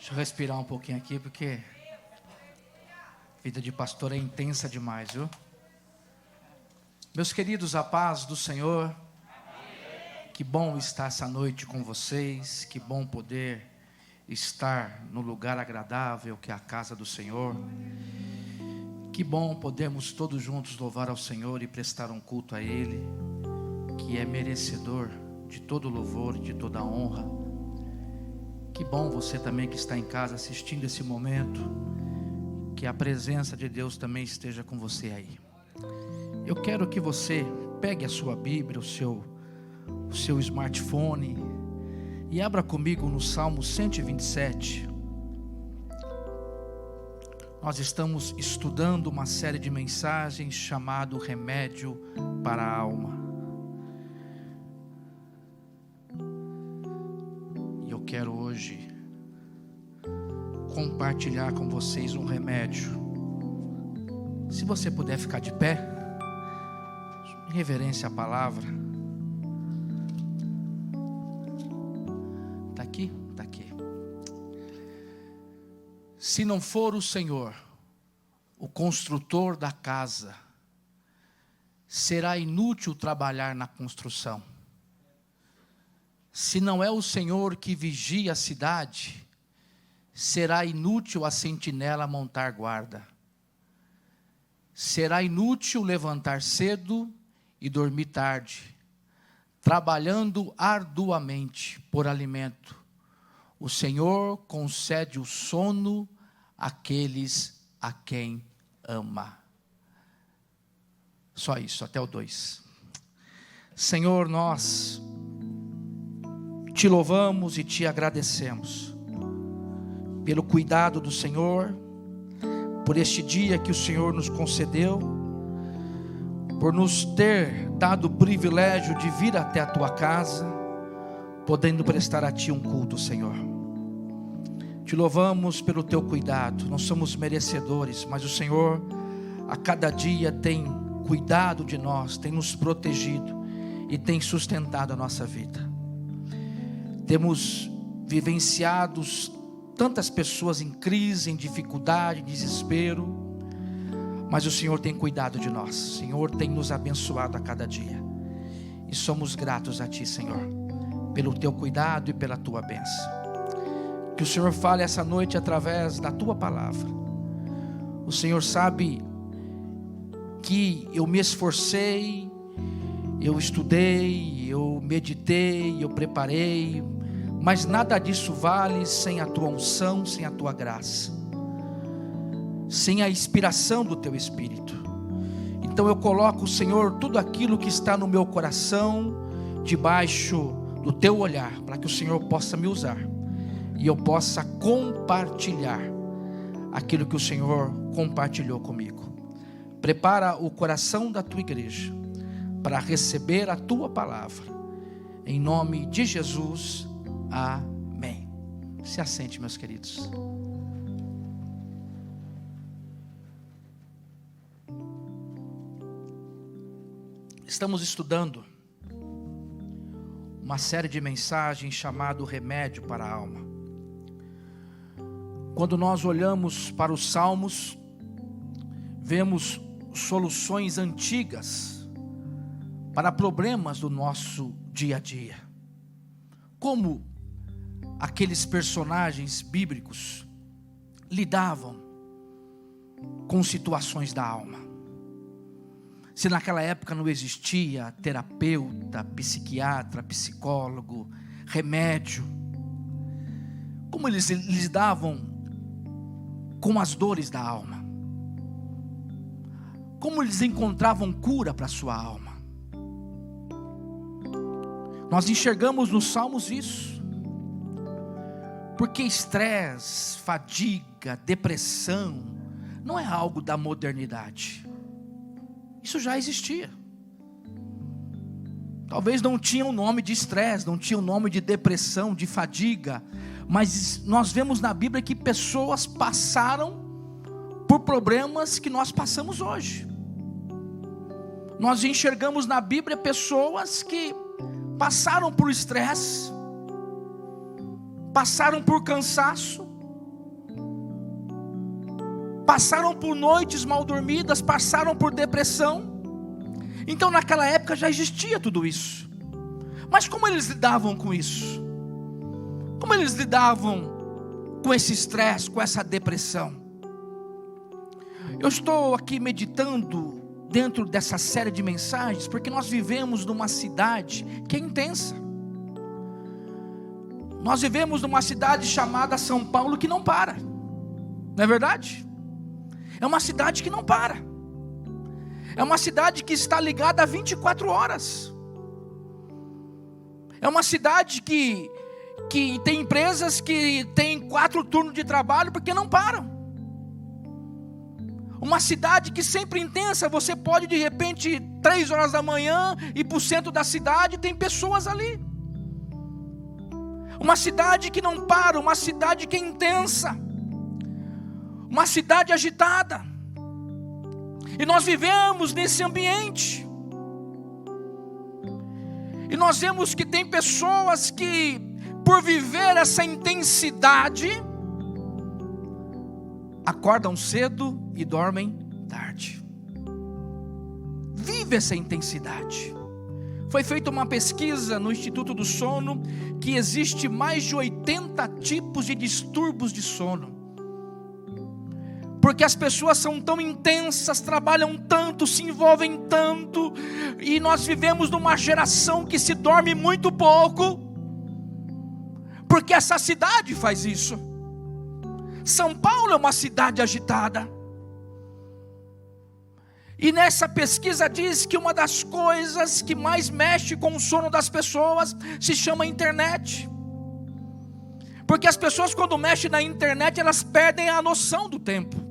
Deixa eu respirar um pouquinho aqui, porque a vida de pastor é intensa demais, viu? Meus queridos, a paz do Senhor. Que bom estar essa noite com vocês. Que bom poder estar no lugar agradável que é a casa do Senhor. Que bom podermos todos juntos louvar ao Senhor e prestar um culto a Ele, que é merecedor de todo louvor e de toda honra. Que bom você também que está em casa assistindo esse momento, que a presença de Deus também esteja com você aí. Eu quero que você pegue a sua Bíblia, o seu smartphone e abra comigo no Salmo 127. Nós estamos estudando uma série de mensagens chamado Remédio para a Alma. E eu quero hoje compartilhar com vocês um remédio. Se você puder ficar de pé, em reverência à palavra. Está aqui? Está aqui. Se não for o Senhor, o construtor da casa, será inútil trabalhar na construção. Se não é o Senhor que vigia a cidade, será inútil a sentinela montar guarda. Será inútil levantar cedo e dormir tarde, trabalhando arduamente por alimento. O Senhor concede o sono àqueles a quem ama. Só isso, até o 2. Senhor, nós te louvamos e te agradecemos pelo cuidado do Senhor, por este dia que o Senhor nos concedeu, por nos ter dado o privilégio de vir até a tua casa, podendo prestar a ti um culto, Senhor. Te louvamos pelo teu cuidado. Não somos merecedores, mas o Senhor a cada dia tem cuidado de nós, tem nos protegido e tem sustentado a nossa vida. Temos vivenciado tantas pessoas em crise, em dificuldade, em desespero, mas o Senhor tem cuidado de nós. O Senhor tem nos abençoado a cada dia e somos gratos a ti, Senhor, pelo teu cuidado e pela tua bênção. Que o Senhor fale essa noite através da tua palavra. O Senhor sabe que eu me esforcei, eu estudei, eu meditei, eu preparei, mas nada disso vale sem a tua unção, sem a tua graça, sem a inspiração do teu Espírito. Então eu coloco, Senhor, tudo aquilo que está no meu coração debaixo do teu olhar, para que o Senhor possa me usar e eu possa compartilhar aquilo que o Senhor compartilhou comigo. Prepara o coração da tua igreja para receber a tua palavra, em nome de Jesus, amém. Se assente, meus queridos. Estamos estudando uma série de mensagens chamado Remédio para a Alma. Quando nós olhamos para os Salmos, vemos soluções antigas para problemas do nosso dia a dia. Como aqueles personagens bíblicos lidavam com situações da alma. Se naquela época não existia terapeuta, psiquiatra, psicólogo, remédio, como eles lidavam com as dores da alma? Como eles encontravam cura para a sua alma? Nós enxergamos nos Salmos isso, porque estresse, fadiga, depressão não é algo da modernidade. Isso já existia. Talvez não tinha o nome de estresse, não tinha o nome de depressão, de fadiga, mas nós vemos na Bíblia que pessoas passaram por problemas que nós passamos hoje. Nós enxergamos na Bíblia pessoas que passaram por estresse, passaram por cansaço, passaram por noites mal dormidas, passaram por depressão. Então naquela época já existia tudo isso. Mas como eles lidavam com isso? Como eles lidavam com esse estresse, com essa depressão? Eu estou aqui meditando dentro dessa série de mensagens, porque nós vivemos numa cidade que é intensa. Nós vivemos numa cidade chamada São Paulo que não para. Não é verdade? É uma cidade que não para. É uma cidade que está ligada a 24 horas. É uma cidade que tem empresas que tem 4 turnos de trabalho porque não param. Uma cidade que sempre intensa, você pode de repente 3 horas da manhã ir para o centro da cidade, tem pessoas ali. Uma cidade que não para, uma cidade que é intensa, uma cidade agitada. E nós vivemos nesse ambiente. E nós vemos que tem pessoas que, por viver essa intensidade, acordam cedo e dormem tarde. Vive essa intensidade. Foi feita uma pesquisa no Instituto do Sono, que existe mais de 80 tipos de distúrbios de sono. Porque as pessoas são tão intensas, trabalham tanto, se envolvem tanto, e nós vivemos numa geração que se dorme muito pouco, porque essa cidade faz isso. São Paulo é uma cidade agitada. E nessa pesquisa diz que uma das coisas que mais mexe com o sono das pessoas se chama internet. Porque as pessoas, quando mexem na internet, elas perdem a noção do tempo.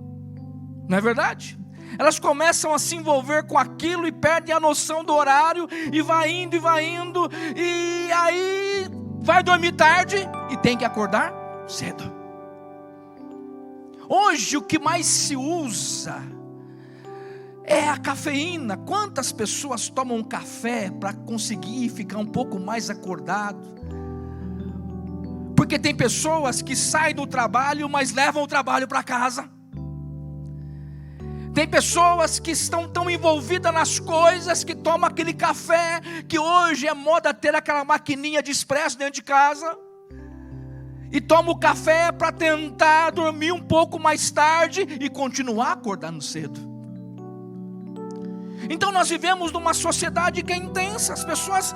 Não é verdade? Elas começam a se envolver com aquilo e perdem a noção do horário, e vai indo, e aí vai dormir tarde e tem que acordar cedo. Hoje o que mais se usa é a cafeína. Quantas pessoas tomam café para conseguir ficar um pouco mais acordado? Porque tem pessoas que saem do trabalho, mas levam o trabalho para casa. Tem pessoas que estão tão envolvidas nas coisas que tomam aquele café, que hoje é moda ter aquela maquininha de expresso dentro de casa, e toma o café para tentar dormir um pouco mais tarde e continuar acordando cedo. Então nós vivemos numa sociedade que é intensa. As pessoas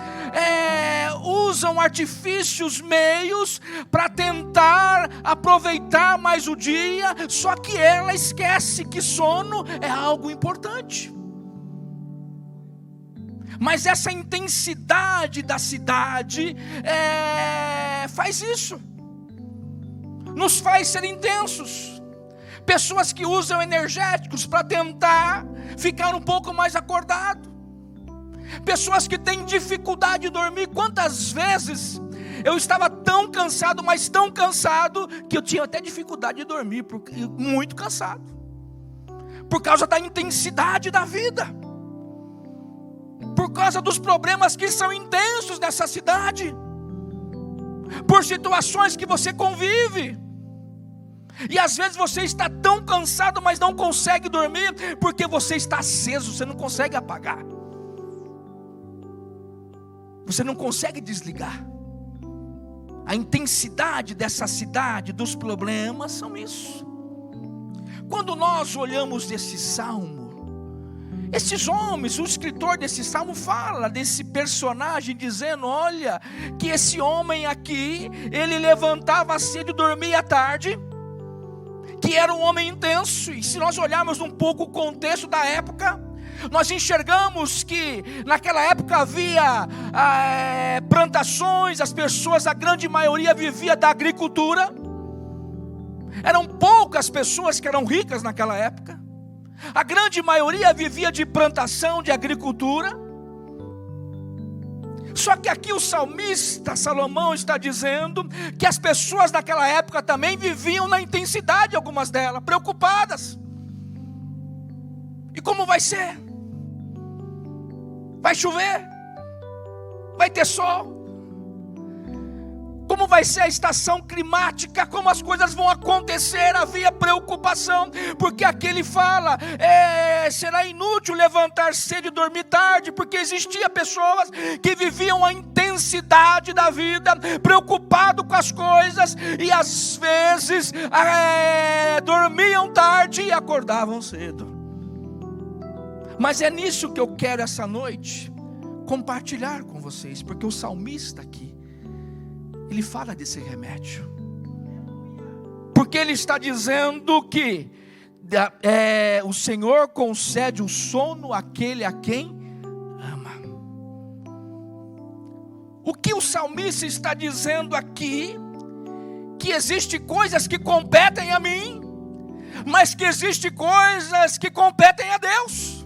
usam artifícios, meios para tentar aproveitar mais o dia, só que ela esquece que sono é algo importante. Mas essa intensidade da cidade faz isso, nos faz ser intensos. Pessoas que usam energéticos para tentar ficar um pouco mais acordado. Pessoas que têm dificuldade de dormir. Quantas vezes eu estava tão cansado, mas tão cansado, que eu tinha até dificuldade de dormir, porque muito cansado, por causa da intensidade da vida, por causa dos problemas que são intensos nessa cidade, por situações que você convive. E às vezes você está tão cansado, mas não consegue dormir, porque você está aceso, você não consegue apagar, você não consegue desligar. A intensidade dessa cidade, dos problemas, são isso. Quando nós olhamos esse salmo, esses homens, o escritor desse salmo fala desse personagem, dizendo: olha, que esse homem aqui, ele levantava cedo e dormia à tarde, que era um homem intenso. E se nós olharmos um pouco o contexto da época, nós enxergamos que naquela época havia plantações, as pessoas, a grande maioria vivia da agricultura. Eram poucas pessoas que eram ricas naquela época. A grande maioria vivia de plantação, de agricultura. Só que aqui o salmista Salomão está dizendo que as pessoas daquela época também viviam na intensidade, algumas delas, preocupadas. E como vai ser? Vai chover? Vai ter sol? como vai ser a estação climática, como as coisas vão acontecer. Havia preocupação, porque aqui ele fala, será inútil levantar cedo e dormir tarde, porque existia pessoas que viviam a intensidade da vida, preocupado com as coisas, e às vezes dormiam tarde e acordavam cedo. Mas é nisso que eu quero essa noite compartilhar com vocês, porque o salmista aqui, ele fala desse remédio, porque ele está dizendo que o Senhor concede o sono àquele a quem ama. O que o salmista está dizendo aqui, que existem coisas que competem a mim, mas que existem coisas que competem a Deus.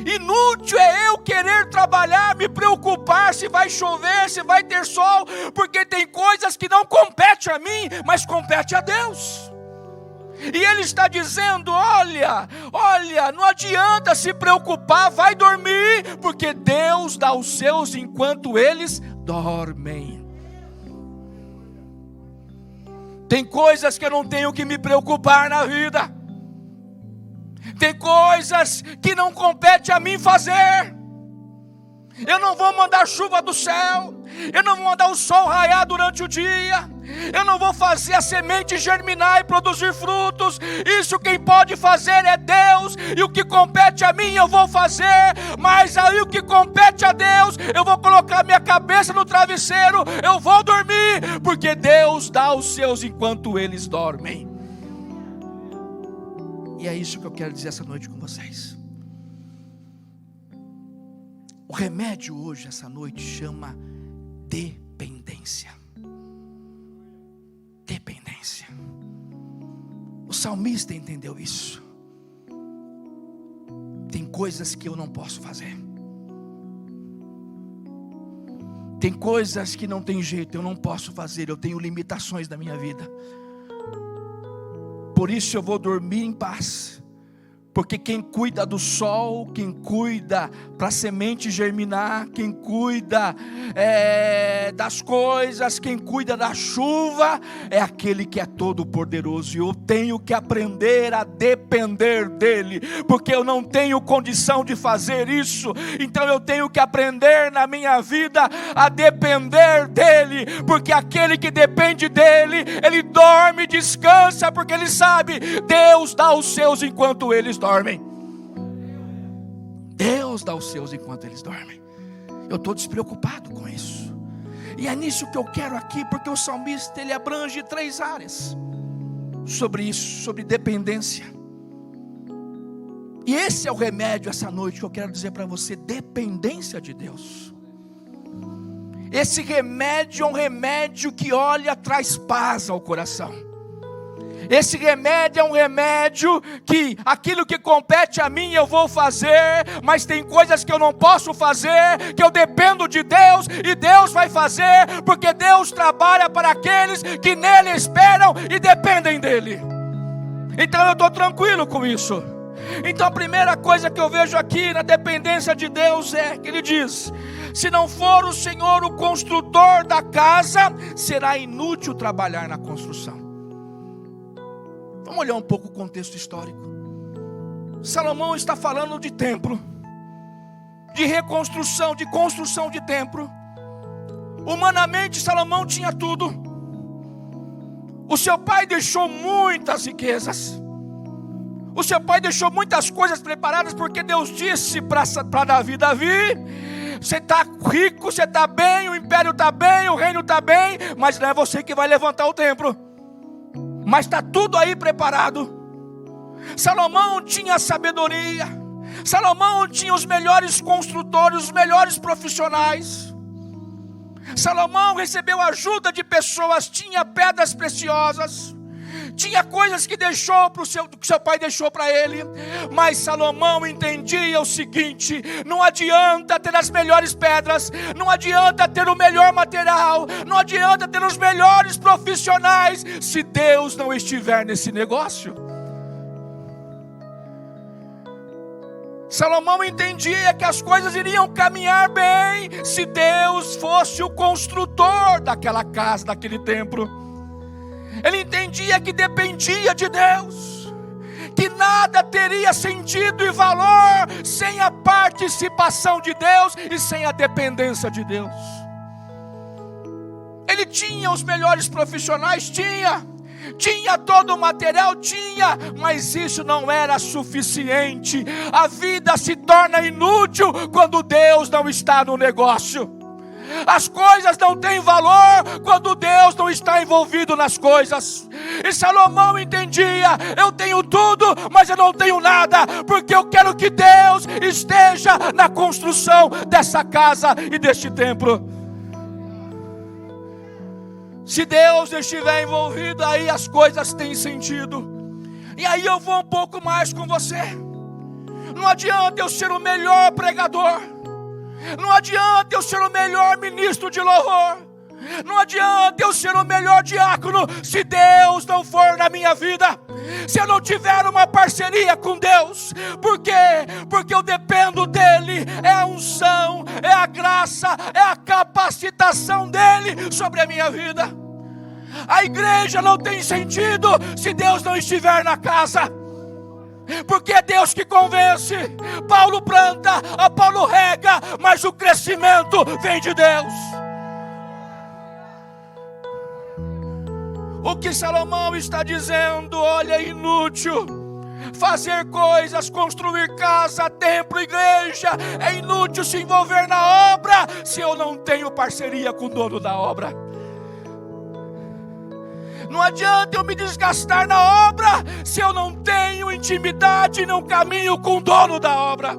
Inútil é eu querer trabalhar, me preocupar se vai chover, se vai ter sol, porque tem coisas que não competem a mim, mas compete a Deus. E ele está dizendo, olha, não adianta se preocupar, vai dormir, porque Deus dá os seus enquanto eles dormem. Tem coisas que eu não tenho que me preocupar na vida. Tem coisas que não compete a mim fazer. Eu não vou mandar chuva do céu, eu não vou mandar o sol raiar durante o dia, eu não vou fazer a semente germinar e produzir frutos. Isso quem pode fazer é Deus, e o que compete a mim eu vou fazer. Mas aí o que compete a Deus, eu vou colocar minha cabeça no travesseiro, eu vou dormir, porque Deus dá os seus enquanto eles dormem. E é isso que eu quero dizer essa noite com vocês. O remédio hoje, essa noite, chama dependência. Dependência. O salmista entendeu isso. Tem coisas que eu não posso fazer. Tem coisas que não tem jeito, eu não posso fazer. Eu tenho limitações na minha vida. Por isso eu vou dormir em paz, porque quem cuida do sol, quem cuida para a semente germinar, quem cuida das coisas, quem cuida da chuva, é aquele que é todo poderoso. E eu tenho que aprender a depender dele, porque eu não tenho condição de fazer isso. Então eu tenho que aprender na minha vida a depender dele, porque aquele que depende dele, ele dorme, descansa, porque ele sabe, Deus dá os seus enquanto eles dormem. Deus dá os seus enquanto eles dormem. Eu estou despreocupado com isso. E é nisso que eu quero aqui, porque o salmista, ele abrange 3 áreas sobre isso, sobre dependência. E esse é o remédio essa noite que eu quero dizer para você: dependência de Deus. Esse remédio é um remédio que, olha, traz paz ao coração. Esse remédio é um remédio que aquilo que compete a mim eu vou fazer, mas tem coisas que eu não posso fazer, que eu dependo de Deus, e Deus vai fazer, porque Deus trabalha para aqueles que nele esperam e dependem dele. Então eu estou tranquilo com isso. Então a primeira coisa que eu vejo aqui na dependência de Deus é que ele diz: se não for o Senhor o construtor da casa, será inútil trabalhar na construção. Vamos olhar um pouco o contexto histórico. Salomão está falando de templo, de reconstrução, de construção de templo. Humanamente Salomão tinha tudo. O seu pai deixou muitas riquezas. O seu pai deixou muitas coisas preparadas, porque Deus disse para Davi: Davi, você está rico, você está bem, o império está bem, o reino está bem, mas não é você que vai levantar o templo. Mas está tudo aí preparado. Salomão tinha sabedoria. Salomão tinha os melhores construtores, os melhores profissionais. Salomão recebeu ajuda de pessoas, tinha pedras preciosas, tinha coisas que deixou que seu pai deixou para ele. Mas Salomão entendia o seguinte: não adianta ter as melhores pedras, não adianta ter o melhor material, não adianta ter os melhores profissionais, se Deus não estiver nesse negócio. Salomão entendia que as coisas iriam caminhar bem se Deus fosse o construtor daquela casa, daquele templo. Ele entendia que dependia de Deus, que nada teria sentido e valor sem a participação de Deus e sem a dependência de Deus. Ele tinha os melhores profissionais, tinha todo o material, mas isso não era suficiente. A vida se torna inútil quando Deus não está no negócio. As coisas não têm valor quando Deus não está envolvido nas coisas. E Salomão entendia: eu tenho tudo, mas eu não tenho nada, porque eu quero que Deus esteja na construção dessa casa e deste templo. Se Deus estiver envolvido, aí as coisas têm sentido. E aí eu vou um pouco mais com você. Não adianta eu ser o melhor pregador, não adianta eu ser o melhor ministro de louvor, não adianta eu ser o melhor diácono, se Deus não for na minha vida, se eu não tiver uma parceria com Deus. Por quê? Porque eu dependo dEle. É a unção, é a graça, é a capacitação dEle sobre a minha vida. A igreja não tem sentido se Deus não estiver na casa, porque é Deus que convence. Paulo planta, Apolo rega, mas o crescimento vem de Deus. O que Salomão está dizendo: olha, é inútil fazer coisas, construir casa, templo, igreja. É inútil se envolver na obra se eu não tenho parceria com o dono da obra. Não adianta eu me desgastar na obra se eu não tenho intimidade e não caminho com o dono da obra.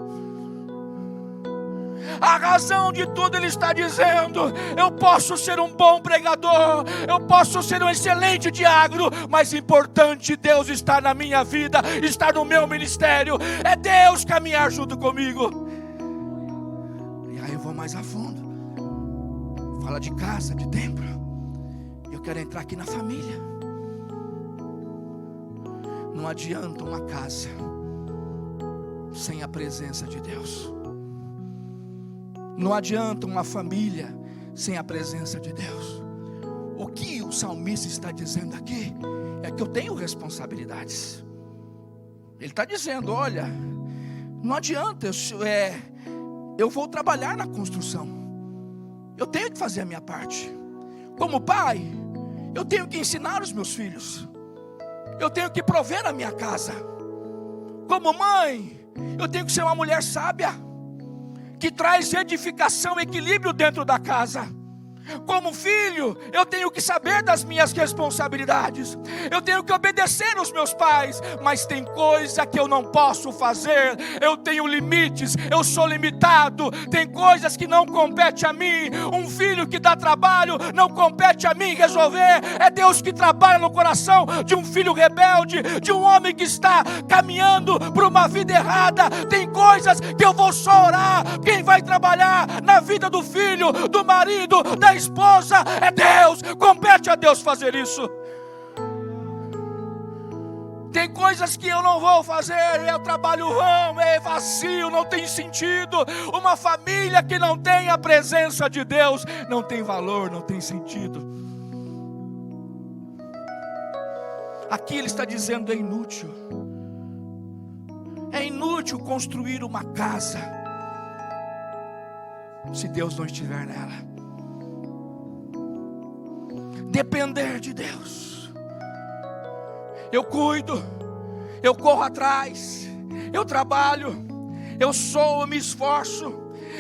A razão de tudo, ele está dizendo: eu posso ser um bom pregador, eu posso ser um excelente diácono, mas importante Deus estar na minha vida, estar no meu ministério, é Deus caminhar junto comigo. E aí eu vou mais a fundo. Fala de casa, de templo. Eu quero entrar aqui na família. Não adianta uma casa sem a presença de Deus. Não adianta uma família sem a presença de Deus. O que o salmista está dizendo aqui é que eu tenho responsabilidades. Ele está dizendo: olha, não adianta, eu vou trabalhar na construção, eu tenho que fazer a minha parte. Como pai, eu tenho que ensinar os meus filhos, eu tenho que prover a minha casa. Como mãe, eu tenho que ser uma mulher sábia, que traz edificação, equilíbrio dentro da casa. Como filho, eu tenho que saber das minhas responsabilidades, eu tenho que obedecer aos meus pais, mas tem coisa que eu não posso fazer, eu tenho limites, eu sou limitado, tem coisas que não compete a mim. Um filho que dá trabalho não compete a mim resolver, é Deus que trabalha no coração de um filho rebelde, de um homem que está caminhando por uma vida errada. Tem coisas que eu vou só orar. Quem vai trabalhar na vida do filho, do marido, da esposa, é Deus. Compete a Deus fazer isso. Tem coisas que eu não vou fazer, é o trabalho vão, é vazio, não tem sentido. Uma família que não tem a presença de Deus não tem valor, não tem sentido. Aqui ele está dizendo: é inútil. É inútil construir uma casa se Deus não estiver nela. Depender de Deus. Eu cuido, eu corro atrás, eu trabalho, eu me esforço,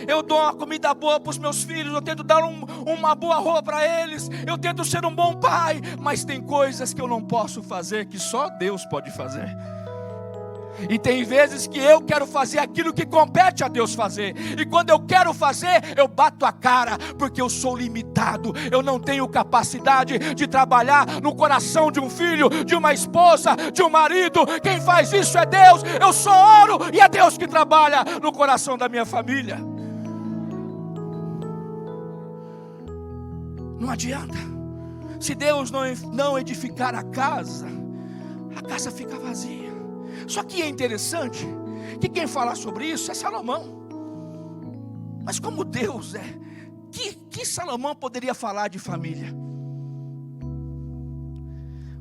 eu dou uma comida boa para os meus filhos, eu tento dar uma boa roupa para eles, eu tento ser um bom pai, mas tem coisas que eu não posso fazer, que só Deus pode fazer. E tem vezes que eu quero fazer aquilo que compete a Deus fazer, e quando eu quero fazer, eu bato a cara, porque eu sou limitado, eu não tenho capacidade de trabalhar no coração de um filho, de uma esposa, de um marido. Quem faz isso é Deus. Eu só oro e é Deus que trabalha no coração da minha família. Não adianta. Se Deus não edificar a casa fica vazia. Só que é interessante que quem fala sobre isso é Salomão. Mas como Deus é, que Salomão poderia falar de família?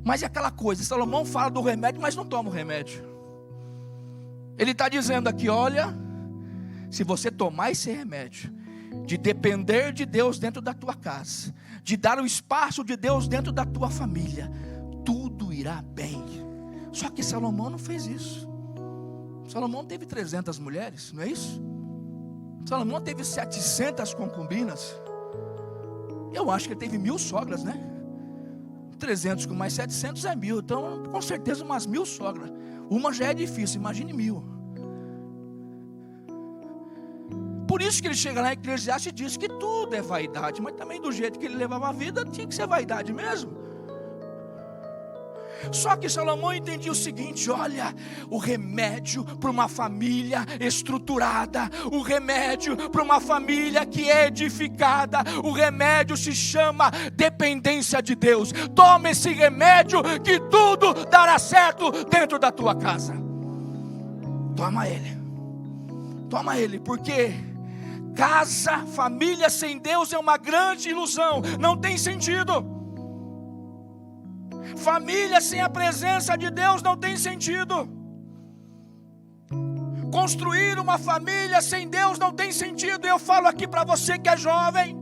Mas é aquela coisa, Salomão fala do remédio, mas não toma o remédio. Ele está dizendo aqui, olha, se você tomar esse remédio, de depender de Deus dentro da tua casa, de dar o espaço de Deus dentro da tua família, tudo irá bem. Só que Salomão não fez isso. Salomão teve 300 mulheres, não é isso? Salomão teve 700 concubinas. Eu acho que ele teve 1000 sogras, né? 300 com mais 700 é 1000. Então, com certeza, umas 1000 sogras. Uma já é difícil, imagine 1000. Por isso que ele chega lá em Eclesiastes e diz que tudo é vaidade. Mas também do jeito que ele levava a vida, tinha que ser vaidade mesmo. Só que Salomão entendia o seguinte: olha, o remédio para uma família estruturada, o remédio para uma família que é edificada, o remédio se chama dependência de Deus. Toma esse remédio que tudo dará certo dentro da tua casa. Toma ele, porque casa, família sem Deus é uma grande ilusão, não tem sentido. Família sem a presença de Deus não tem sentido. Construir uma família sem Deus não tem sentido. Eu falo aqui para você que é jovem: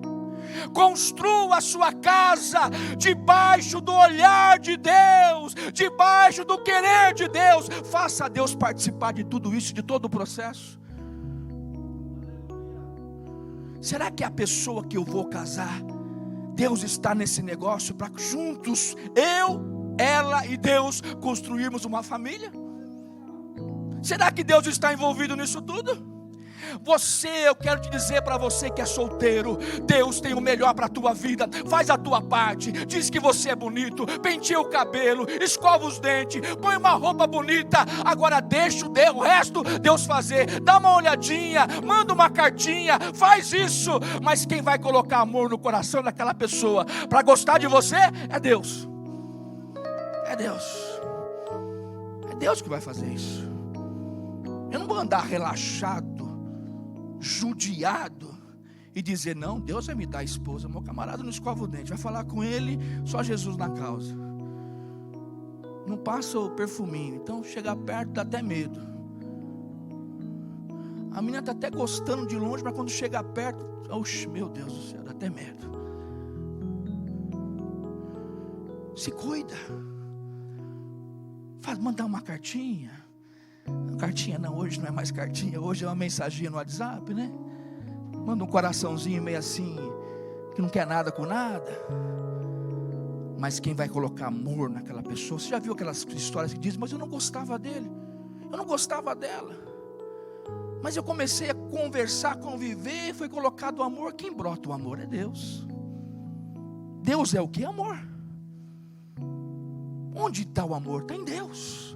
construa a sua casa debaixo do olhar de Deus, debaixo do querer de Deus. Faça Deus participar de tudo isso, de todo o processo. Será que a pessoa que eu vou casar, Deus está nesse negócio para juntos, eu, ela e Deus, construirmos uma família? Será que Deus está envolvido nisso tudo? Eu quero te dizer para você que é solteiro, Deus tem o melhor para a tua vida. Faz a tua parte, diz que você é bonito, penteia o cabelo, escova os dentes, põe uma roupa bonita. Agora deixa o resto Deus fazer. Dá uma olhadinha, manda uma cartinha, faz isso. Mas quem vai colocar amor no coração daquela pessoa para gostar de você é Deus. É Deus que vai fazer isso. Eu não vou andar relaxado, judiado e dizer: não, Deus vai me dar a esposa. Meu camarada não escova o dente, vai falar com ele, só Jesus na causa. Não passa o perfuminho, então chegar perto dá até medo. A menina está até gostando de longe, mas quando chega perto, oxe, meu Deus do céu, dá até medo. Se cuida. Mandar uma cartinha. Cartinha não, hoje não é mais cartinha, hoje é uma mensaginha no WhatsApp, né? Manda um coraçãozinho meio assim, que não quer nada com nada. Mas quem vai colocar amor naquela pessoa? Você já viu aquelas histórias que dizem: mas eu não gostava dele, eu não gostava dela, mas eu comecei a conversar, conviver, foi colocado o amor. Quem brota o amor é Deus. Deus é o que? Amor. Onde está o amor? Está em Deus.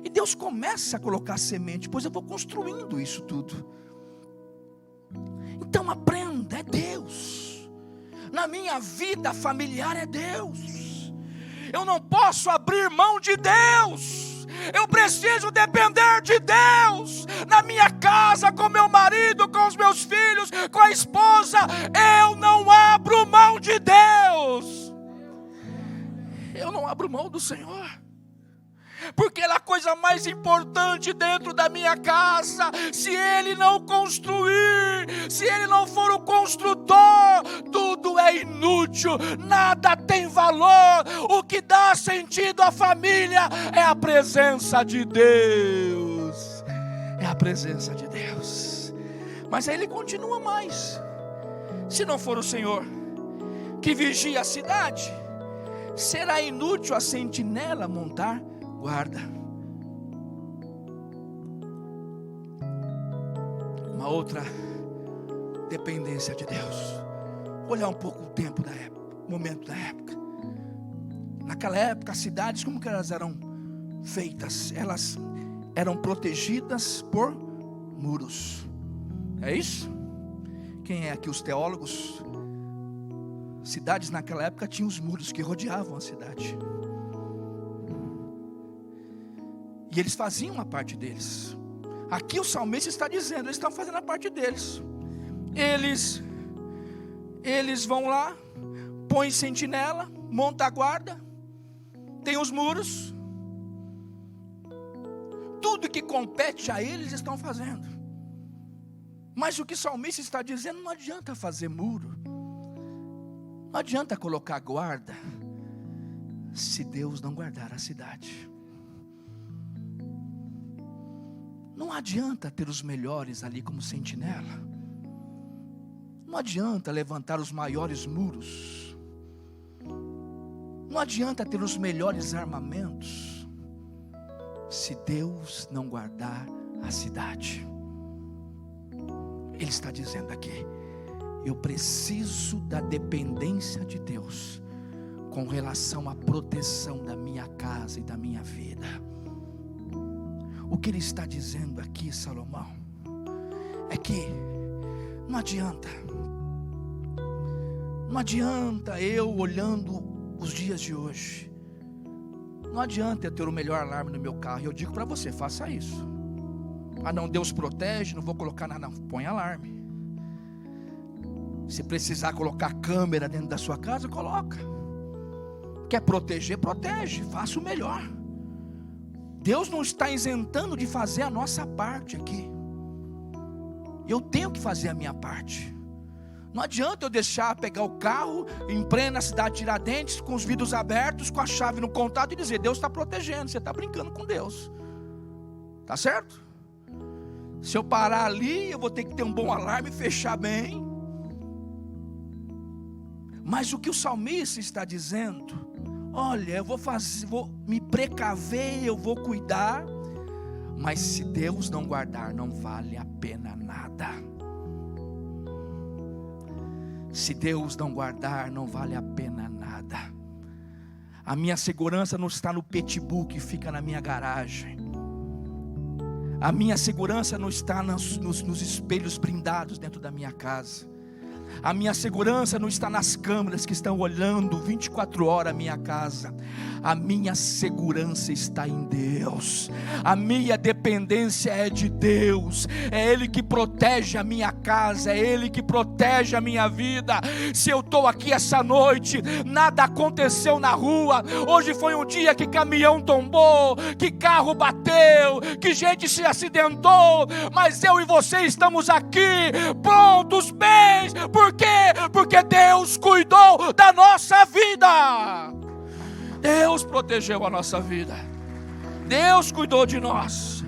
E Deus começa a colocar semente, pois eu vou construindo isso tudo. Então aprenda, é Deus. Na minha vida familiar é Deus. Eu não posso abrir mão de Deus. Eu preciso depender de Deus. Na minha casa, com meu marido, com os meus filhos, com a esposa, eu não abro mão de Deus. Eu não abro mão do Senhor. Porque Ele é a coisa mais importante dentro da minha casa. Se Ele não construir, se Ele não for o construtor, tudo é inútil, nada tem valor. O que dá sentido à família é a presença de Deus. É a presença de Deus. Mas aí ele continua mais: se não for o Senhor que vigia a cidade, será inútil a sentinela montar guarda. Uma outra dependência de Deus. Olhar um pouco o tempo da época, o momento da época. Naquela época, as cidades, como que elas eram feitas? Elas eram protegidas por muros. É isso? Quem é aqui os teólogos? Cidades naquela época tinham os muros que rodeavam a cidade. E eles faziam a parte deles. Aqui o salmista está dizendo, eles estão fazendo a parte deles. Eles vão lá, põem sentinela, montam a guarda, tem os muros. Tudo que compete a eles estão fazendo. Mas o que o salmista está dizendo, não adianta fazer muro, não adianta colocar guarda, se Deus não guardar a cidade. Não adianta ter os melhores ali como sentinela, não adianta levantar os maiores muros, não adianta ter os melhores armamentos, se Deus não guardar a cidade. Ele está dizendo aqui, eu preciso da dependência de Deus com relação à proteção da minha casa e da minha vida. O que ele está dizendo aqui, Salomão, é que não adianta eu olhando os dias de hoje, não adianta eu ter o melhor alarme no meu carro. Eu digo para você, faça isso. Ah não, Deus protege, não vou colocar nada. Não, põe alarme. Se precisar colocar câmera dentro da sua casa, coloca. Quer proteger, protege, faça o melhor. Deus não está isentando de fazer a nossa parte aqui. Eu tenho que fazer a minha parte. Não adianta eu deixar pegar o carro em plena cidade de Tiradentes, com os vidros abertos, com a chave no contato e dizer, Deus está protegendo, você está brincando com Deus. Tá certo? Se eu parar ali, eu vou ter que ter um bom alarme, fechar bem. Mas o que o salmista está dizendo, olha, eu vou me precaver, eu vou cuidar, mas se Deus não guardar, não vale a pena nada. Se Deus não guardar, não vale a pena nada. A minha segurança não está no pitbull que fica na minha garagem. A minha segurança não está nos espelhos blindados dentro da minha casa. A minha segurança não está nas câmeras que estão olhando 24 horas a minha casa. A minha segurança está em Deus. A minha dependência é de Deus. É Ele que protege a minha casa, é Ele que protege a minha vida. Se eu estou aqui essa noite, nada aconteceu na rua. Hoje foi um dia que caminhão tombou, que carro bateu, que gente se acidentou, mas eu e você estamos aqui, prontos, bens. Por quê? Porque Deus cuidou da nossa vida. Deus protegeu a nossa vida. Deus cuidou de nós.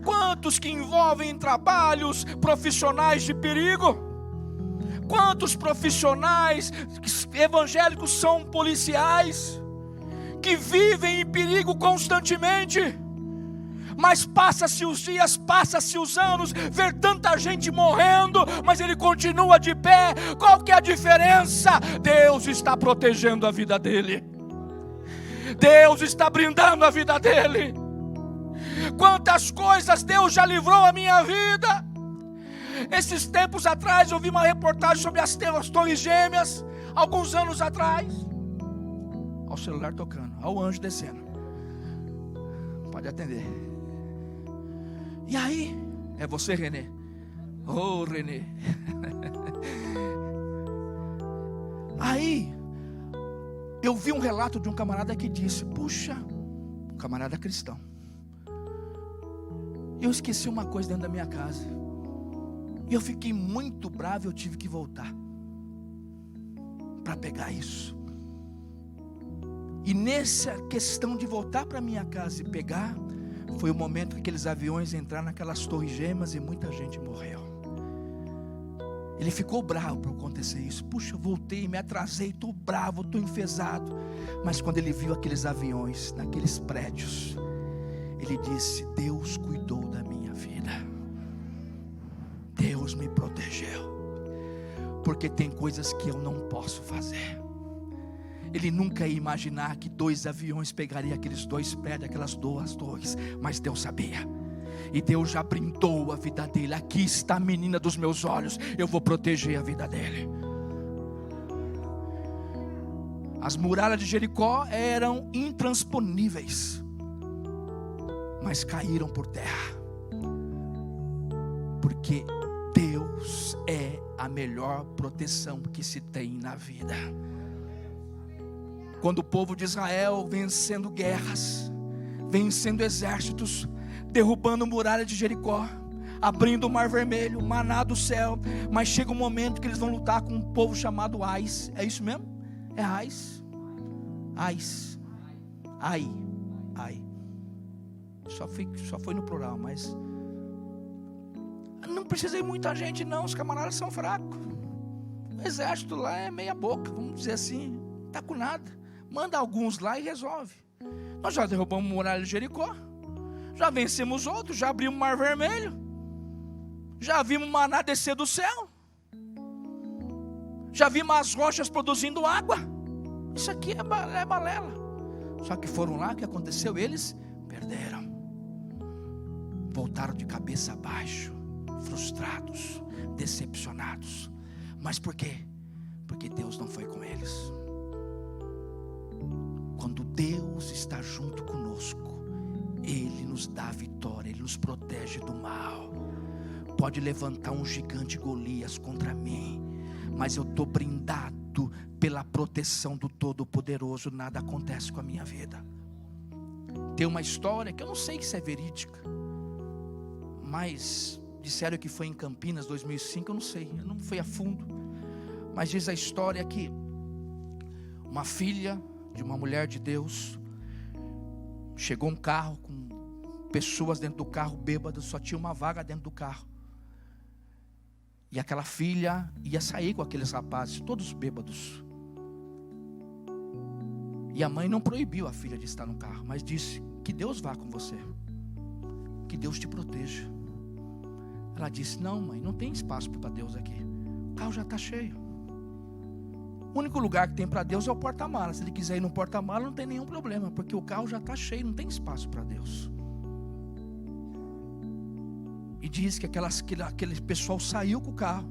Quantos que envolvem trabalhos profissionais de perigo? Quantos profissionais evangélicos são policiais que vivem em perigo constantemente? Mas passa-se os dias, passa-se os anos, vê tanta gente morrendo, mas ele continua de pé. Qual que é a diferença? Deus está protegendo a vida dele. Deus está brindando a vida dele. Quantas coisas Deus já livrou a minha vida. Esses tempos atrás eu vi uma reportagem sobre as torres gêmeas, alguns anos atrás. Olha o celular tocando, olha o anjo descendo. Pode atender. E aí, é você, Renê? Oh, Renê. Aí, eu vi um relato de um camarada que disse, puxa, um camarada cristão, eu esqueci uma coisa dentro da minha casa. E eu fiquei muito bravo, eu tive que voltar para pegar isso. E nessa questão de voltar para minha casa e pegar, foi o momento que aqueles aviões entraram naquelas torres gêmeas e muita gente morreu. Ele ficou bravo por acontecer isso. Puxa, eu voltei, me atrasei, estou bravo, estou enfesado. Mas quando ele viu aqueles aviões naqueles prédios, ele disse, Deus cuidou da minha vida. Deus me protegeu. Porque tem coisas que eu não posso fazer. Ele nunca ia imaginar que 2 aviões pegariam aqueles 2 prédios, aquelas 2 torres. Mas Deus sabia. E Deus já brindou a vida dele. Aqui está a menina dos meus olhos. Eu vou proteger a vida dele. As muralhas de Jericó eram intransponíveis. mas caíram por terra, porque Deus é a melhor proteção que se tem na vida. Quando o povo de Israel vencendo guerras, vencendo exércitos, derrubando a muralha de Jericó, abrindo o mar vermelho, maná do céu, mas chega um momento que eles vão lutar com um povo chamado Ais. É isso mesmo? É Ais. Ais. Ai. Só foi no plural, mas não precisei muita gente não, os camaradas são fracos. O exército lá é meia boca, vamos dizer assim, não está com nada. Manda alguns lá e resolve. Nós já derrubamos a muralha de Jericó, já vencemos outros, já abrimos o mar vermelho, já vimos o maná descer do céu, já vimos as rochas produzindo água. Isso aqui é balela. Só que foram lá, o que aconteceu? Eles perderam, voltaram de cabeça abaixo, frustrados, decepcionados. Mas por quê? Porque Deus não foi com eles. Quando Deus está junto conosco, Ele nos dá a vitória, Ele nos protege do mal. Pode levantar um gigante Golias contra mim, mas eu estou brindado pela proteção do Todo-Poderoso, nada acontece com a minha vida. Tem uma história que eu não sei se é verídica, mas disseram que foi em Campinas, 2005, eu não sei, eu não fui a fundo. Mas diz a história que uma filha de uma mulher de Deus, chegou um carro com pessoas dentro do carro bêbadas, só tinha uma vaga dentro do carro. E aquela filha ia sair com aqueles rapazes, todos bêbados. E a mãe não proibiu a filha de estar no carro, mas disse: que Deus vá com você, que Deus te proteja. Ela disse: não, mãe, não tem espaço para Deus aqui, o carro já está cheio. O único lugar que tem para Deus é o porta-malas. Se Ele quiser ir no porta-malas, não tem nenhum problema, porque o carro já está cheio, não tem espaço para Deus. E diz que aquele pessoal saiu com o carro,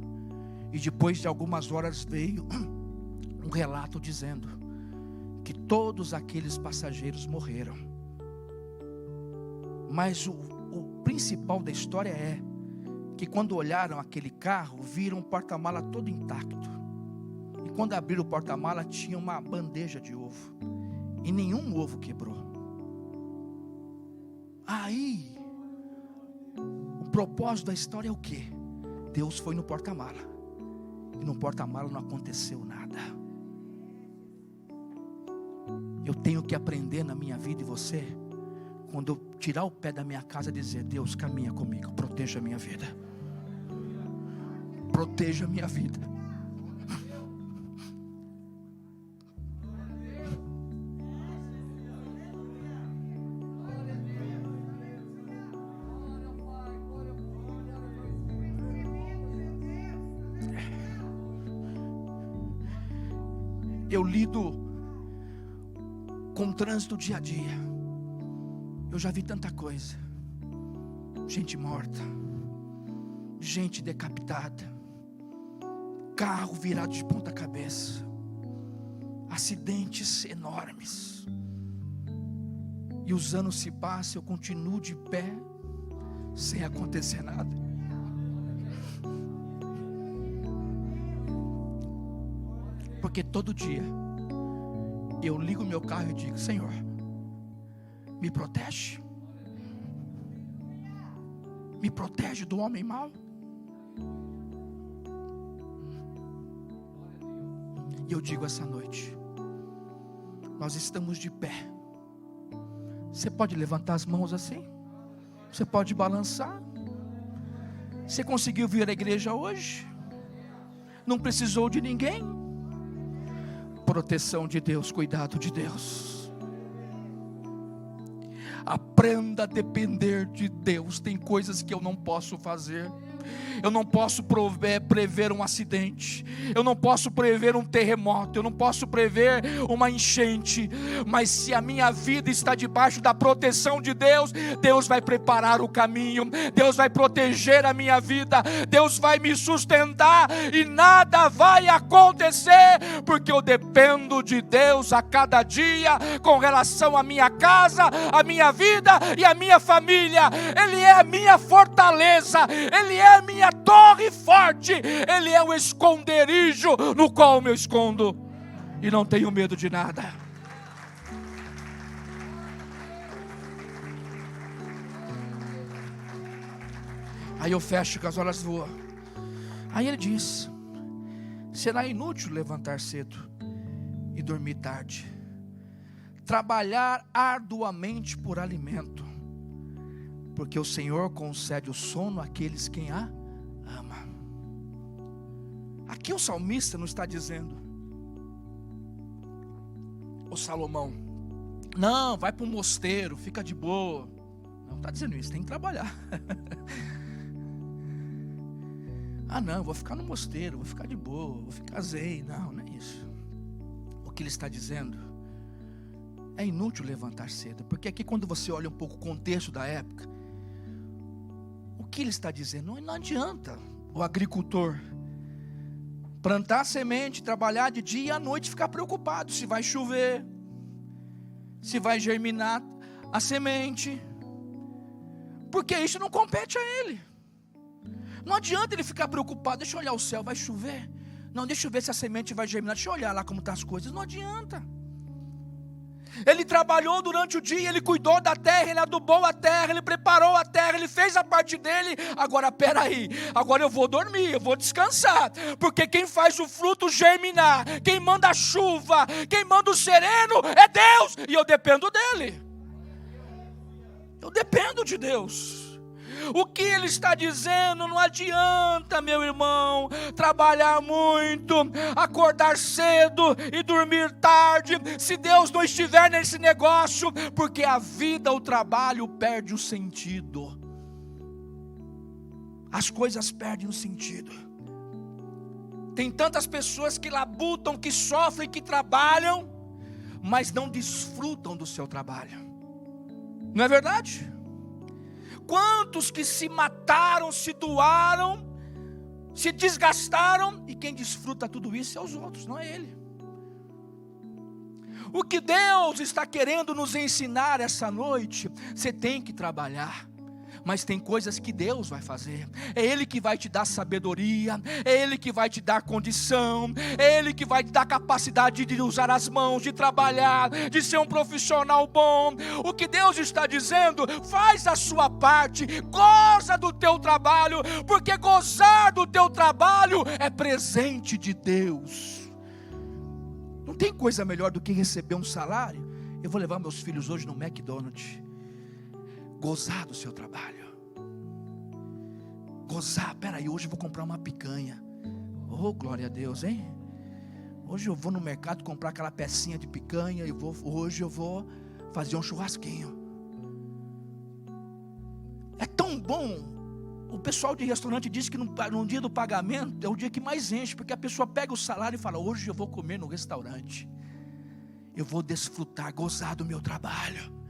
e depois de algumas horas veio um relato dizendo que todos aqueles passageiros morreram. Mas o principal da história é que quando olharam aquele carro, viram o porta-mala todo intacto. E quando abriram o porta-mala, tinha uma bandeja de ovo, e nenhum ovo quebrou. Aí, o propósito da história é o quê? Deus foi no porta-mala, e no porta-mala não aconteceu nada. Eu tenho que aprender na minha vida, e você, quando eu tirar o pé da minha casa, dizer: Deus, caminha comigo, proteja a minha vida, proteja a minha vida. Eu lido com o trânsito dia a dia. Eu já vi tanta coisa: gente morta, gente decapitada, carro virado de ponta cabeça, acidentes enormes. E os anos se passam, eu continuo de pé, sem acontecer nada. Porque todo dia eu ligo o meu carro e digo: Senhor, me protege. Me protege do homem mau. E eu digo essa noite: nós estamos de pé. Você pode levantar as mãos assim? Você pode balançar? Você conseguiu vir à igreja hoje? Não precisou de ninguém? Proteção de Deus, cuidado de Deus. Aprenda a depender de Deus. Tem coisas que eu não posso fazer. Eu não posso prever um acidente, eu não posso prever um terremoto, eu não posso prever uma enchente, mas se a minha vida está debaixo da proteção de Deus, Deus vai preparar o caminho, Deus vai proteger a minha vida, Deus vai me sustentar e nada vai acontecer, porque eu dependo de Deus a cada dia com relação à minha casa, à minha vida vida e a minha família. Ele é a minha fortaleza, Ele é a minha torre forte, Ele é o esconderijo no qual eu me escondo e não tenho medo de nada. Aí eu fecho que as horas voam. Aí ele diz: será inútil levantar cedo e dormir tarde, trabalhar arduamente por alimento, porque o Senhor concede o sono àqueles quem a ama. Aqui o salmista não está dizendo, o Salomão, não, vai para um mosteiro, fica de boa. Não está dizendo isso, tem que trabalhar. Ah não, vou ficar no mosteiro, vou ficar de boa, vou ficar zen. Não, não é isso. O que ele está dizendo, é inútil levantar cedo, porque aqui quando você olha um pouco o contexto da época, o que ele está dizendo, não adianta o agricultor plantar semente, trabalhar de dia e à noite, ficar preocupado se vai chover, se vai germinar a semente, porque isso não compete a ele. Não adianta ele ficar preocupado, deixa eu olhar o céu, vai chover? Não, deixa eu ver se a semente vai germinar, deixa eu olhar lá como estão as coisas. Não adianta. Ele trabalhou durante o dia, ele cuidou da terra, ele adubou a terra, ele preparou a terra, ele fez a parte dele. Agora peraí, agora eu vou dormir, eu vou descansar, porque quem faz o fruto germinar, quem manda a chuva, quem manda o sereno é Deus, e eu dependo dele. Eu dependo de Deus. O que ele está dizendo, não adianta, meu irmão, trabalhar muito, acordar cedo e dormir tarde, se Deus não estiver nesse negócio, porque a vida, o trabalho perde o sentido. As coisas perdem o sentido. Tem tantas pessoas que labutam, que sofrem, que trabalham, mas não desfrutam do seu trabalho. Não é verdade? Quantos que se mataram, se doaram, se desgastaram, e quem desfruta tudo isso é os outros, não é ele. O que Deus está querendo nos ensinar essa noite, você tem que trabalhar, mas tem coisas que Deus vai fazer. É Ele que vai te dar sabedoria, é Ele que vai te dar condição, é Ele que vai te dar capacidade de usar as mãos, de trabalhar, de ser um profissional bom. O que Deus está dizendo, faz a sua parte, goza do teu trabalho, porque gozar do teu trabalho é presente de Deus. Não tem coisa melhor do que receber um salário. Eu vou levar meus filhos hoje no McDonald's. Gozar do seu trabalho. Gozar, peraí, hoje eu vou comprar uma picanha. Oh, glória a Deus, hein? Hoje eu vou no mercado comprar aquela pecinha de picanha e hoje eu vou fazer um churrasquinho. É tão bom. O pessoal de restaurante diz que no dia do pagamento é o dia que mais enche, porque a pessoa pega o salário e fala, hoje eu vou comer no restaurante. Eu vou desfrutar, gozar do meu trabalho.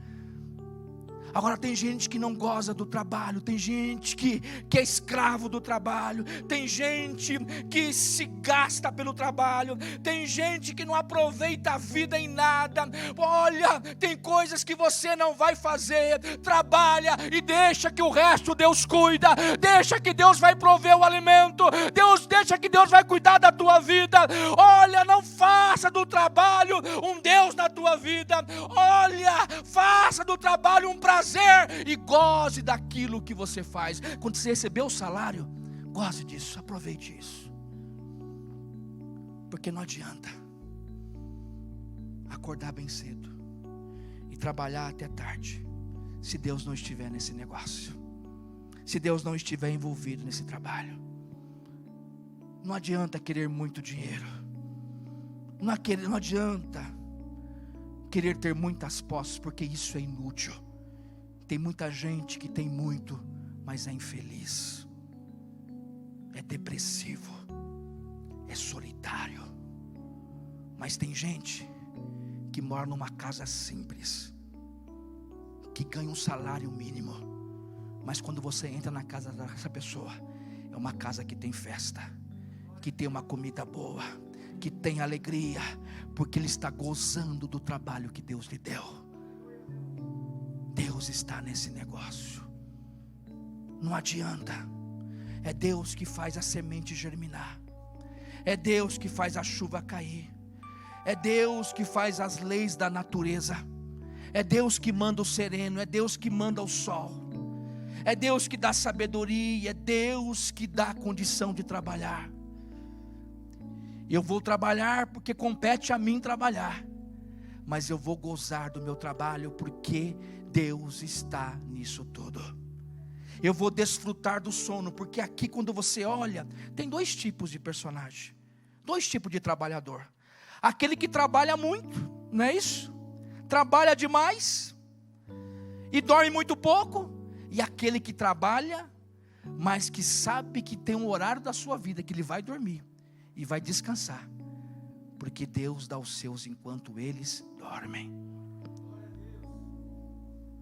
Agora tem gente que não goza do trabalho, tem gente que é escravo do trabalho, tem gente que se gasta pelo trabalho, tem gente que não aproveita a vida em nada. Olha, tem coisas que você não vai fazer, trabalha e deixa que o resto Deus cuida, deixa que Deus vai prover o alimento, deixa que Deus vai cuidar da tua vida. Olha, não faça do trabalho um Deus na tua vida, olha, faça do trabalho um prazer e goze daquilo que você faz. Quando você receber o salário, goze disso, aproveite isso, porque não adianta acordar bem cedo e trabalhar até tarde se Deus não estiver nesse negócio, se Deus não estiver envolvido nesse trabalho. Não adianta querer muito dinheiro, não adianta querer ter muitas posses, porque isso é inútil. Tem muita gente que tem muito, mas é infeliz, é depressivo, é solitário. Mas tem gente que mora numa casa simples, que ganha um salário mínimo, mas quando você entra na casa dessa pessoa, é uma casa que tem festa, que tem uma comida boa, que tem alegria, porque ele está gozando do trabalho que Deus lhe deu. Deus está nesse negócio. Não adianta. É Deus que faz a semente germinar. É Deus que faz a chuva cair. É Deus que faz as leis da natureza. É Deus que manda o sereno. É Deus que manda o sol. É Deus que dá sabedoria. É Deus que dá a condição de trabalhar. Eu vou trabalhar porque compete a mim trabalhar. Mas eu vou gozar do meu trabalho porque Deus está nisso tudo. Eu vou desfrutar do sono, porque aqui quando você olha, tem dois tipos de personagem, dois tipos de trabalhador. Aquele que trabalha muito, não é isso? Trabalha demais e dorme muito pouco. E aquele que trabalha, mas que sabe que tem um horário da sua vida que ele vai dormir e vai descansar, porque Deus dá os seus enquanto eles dormem.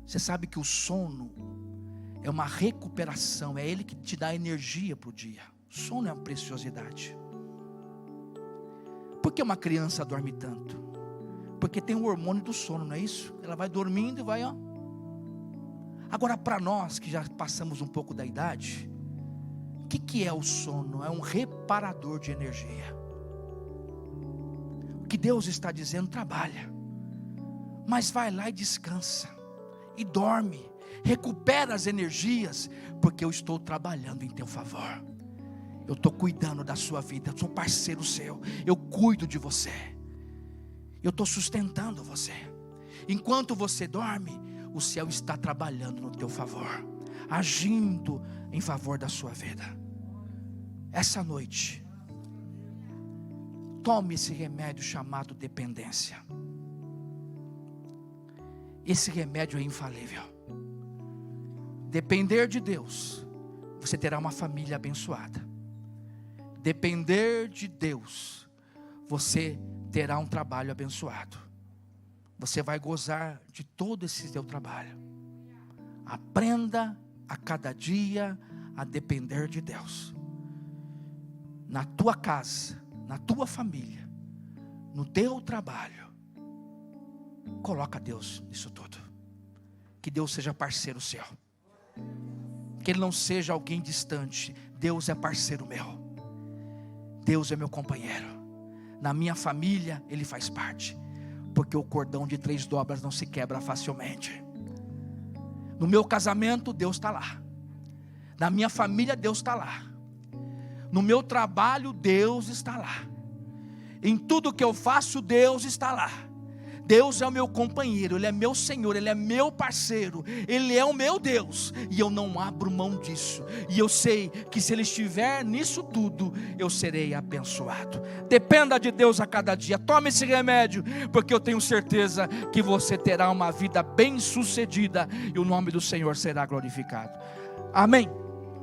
Você sabe que o sono é uma recuperação, é Ele que te dá energia para o dia. O sono é uma preciosidade. Por que uma criança dorme tanto? Porque tem o hormônio do sono, não é isso? Ela vai dormindo e vai, ó. Agora, para nós que já passamos um pouco da idade, o que é o sono? É um reparador de energia. O que Deus está dizendo, trabalha, mas vai lá e descansa, e dorme, recupera as energias, porque eu estou trabalhando em teu favor. Eu estou cuidando da sua vida, eu sou parceiro seu, eu cuido de você, eu estou sustentando você. Enquanto você dorme, o céu está trabalhando no teu favor, agindo em favor da sua vida. Essa noite, tome esse remédio chamado dependência. Esse remédio é infalível. Depender de Deus, você terá uma família abençoada. Depender de Deus, você terá um trabalho abençoado. Você vai gozar de todo esse teu trabalho. Aprenda a cada dia a depender de Deus. Na tua casa, na tua família, no teu trabalho, coloca Deus nisso tudo. Que Deus seja parceiro seu. Que Ele não seja alguém distante. Deus é parceiro meu. Deus é meu companheiro. Na minha família Ele faz parte, porque o cordão de 3 dobras não se quebra facilmente. No meu casamento Deus está lá. Na minha família Deus está lá. No meu trabalho Deus está lá. Em tudo que eu faço Deus está lá. Deus é o meu companheiro, Ele é meu Senhor, Ele é meu parceiro, Ele é o meu Deus, e eu não abro mão disso. E eu sei que se Ele estiver nisso tudo, eu serei abençoado. Dependa de Deus a cada dia. Tome esse remédio, porque eu tenho certeza que você terá uma vida bem sucedida, e o nome do Senhor será glorificado. Amém.